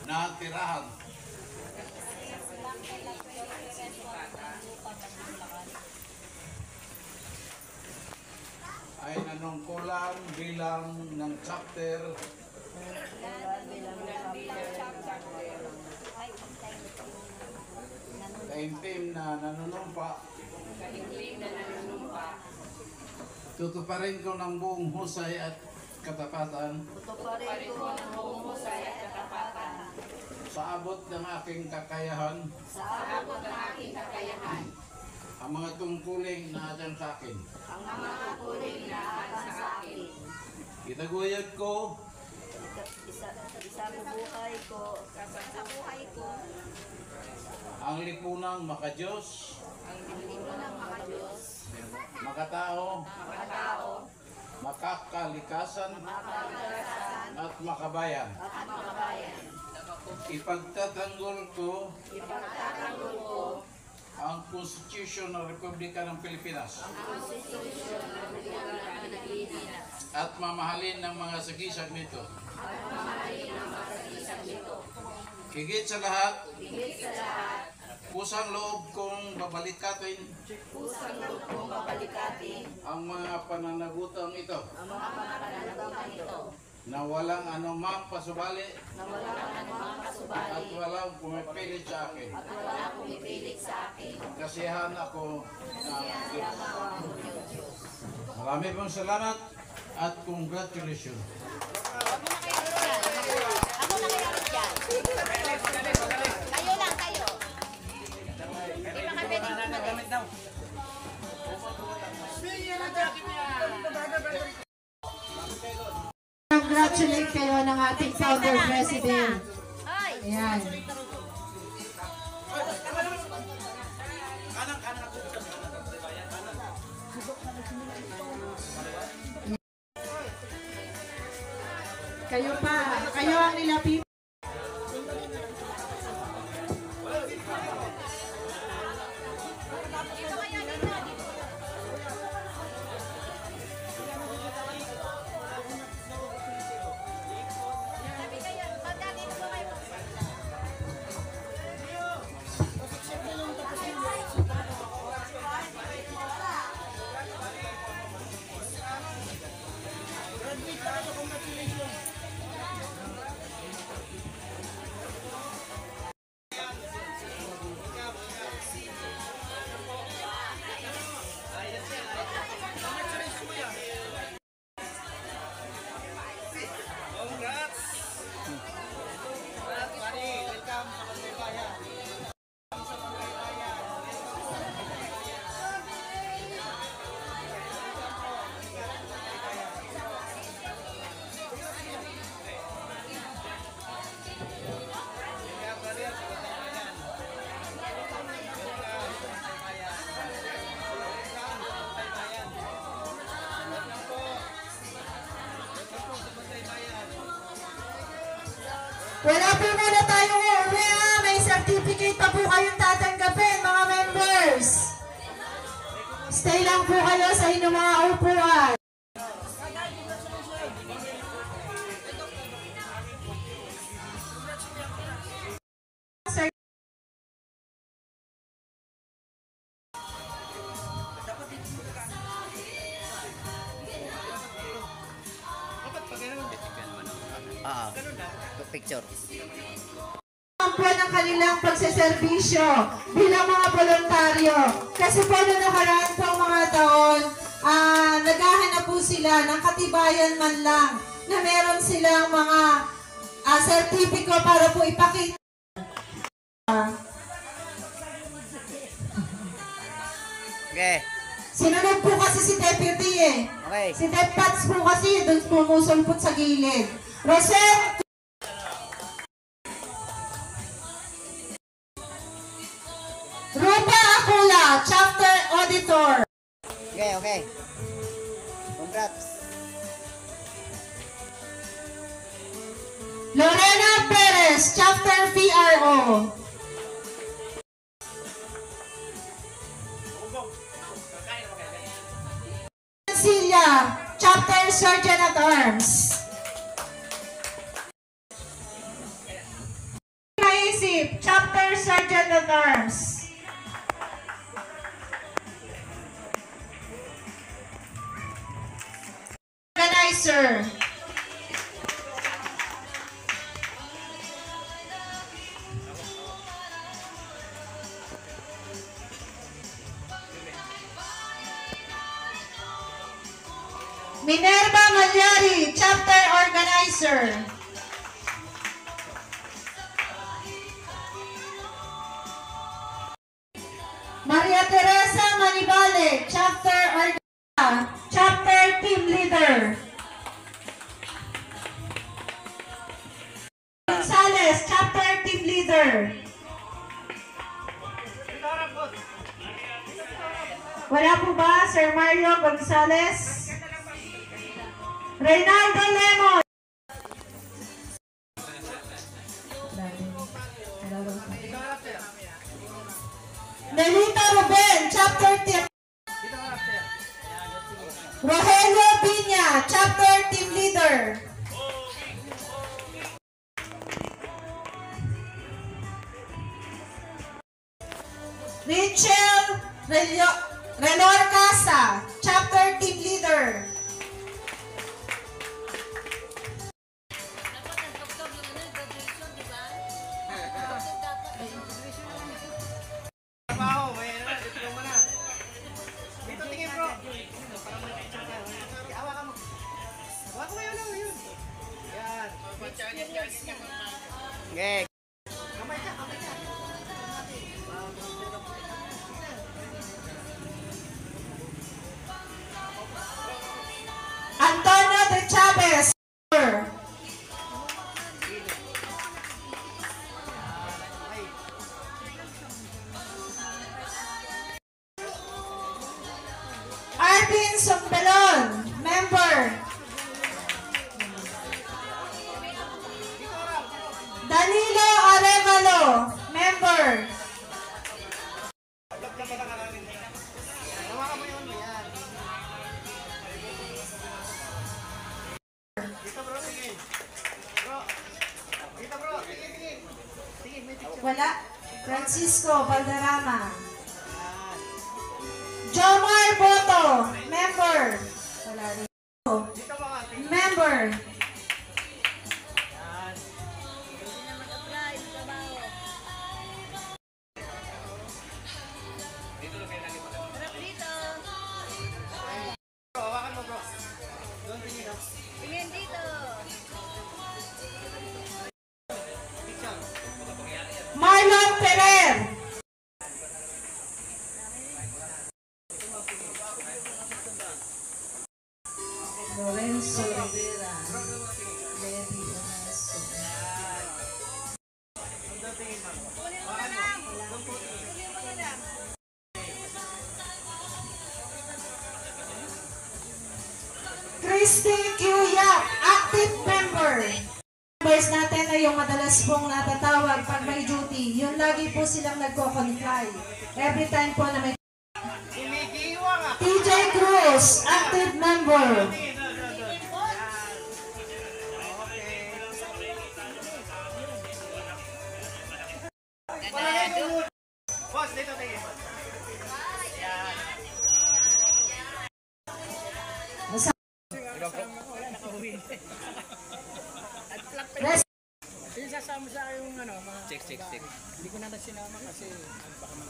na tirahan. Ay nanungkulan bilang ng chapter kaimtim na nanunumpa. Tutuparin ko ng buong husay at katapatan sa abot ng aking kakayahan ang mga tungkuling na adan sa akin. Itaguyod ko ang lipunang makadiyos, makatao, makakalikasan at makabayan. Ipagtatanggol ko ang Constitution ng Republika ng Pilipinas at mamahalin ng mga sagisag nito. Higit sa lahat, kusang loob kong babalikatin ang mga pananagutang ito na walang anumang pasubali at walang pumipilit sa akin. Kasiyahan ako ng Diyos. Marami pong salamat at congratulations. Ako na kaya dyan. Kayo lang, kayo. Hindi ba ka pwedeng kumagamit daw? Congratulate kayo ng ating founder president. Ayan. Kayo pa, kayo ang nilapit. Wala po muna tayong uuwi ha. May certificate pa po kayong tatanggapin mga members. Stay lang po kayo sa inyong mga upuan. Picture. Po ng kanilang pagseserbisyo bilang mga voluntaryo. Kasi po na nakaraan po mga taon, naghahanap po sila ng katibayan man lang na meron silang mga sertipiko para po ipakita. Okay. Sinunod po kasi si Deputy eh. Okay. Si Dep Pats po kasi doon pumusulpot sa gilid. Rosette! Rupa Akula, Chapter Auditor. Okay, okay. Congrats. Lorena Perez, Chapter PRO. Celia, Chapter Sergeant at Arms. Chief, Chapter Sergeant of Arms. Organizer. Minerva Malyari, Chapter Organizer. Maria Teresa Manibale, Chapter Organizer, Chapter Team Leader. Gonzales, Chapter Team Leader. Wala po ba, Sir Mario Gonzales? Reynaldo Lemon. Nelita Ruben, Chapter Team. Rogelio Piña, Chapter Team Leader. Rachel Relor Casa, Chapter Team Leader. Okay. Antonio de Chavez. Arvin Sumbelon, member. Danilo Arevalo, member. Wala. Francisco Valderrama. Jomar Boto, member. Wala rin. Member. Tingin dito. Marlon Ferrer. Lorenzo Rivera. Levi Oneso. Christy Q. Yap, active member. Members natin ay yung madalas pong natatawag pag may duty. Yun lagi po silang nagko-comply. Every time po na may TJ Cruz, active member. Rest. Yung sasama sa yung ano, mga... Check. Hindi ko na sinama kasi baka mag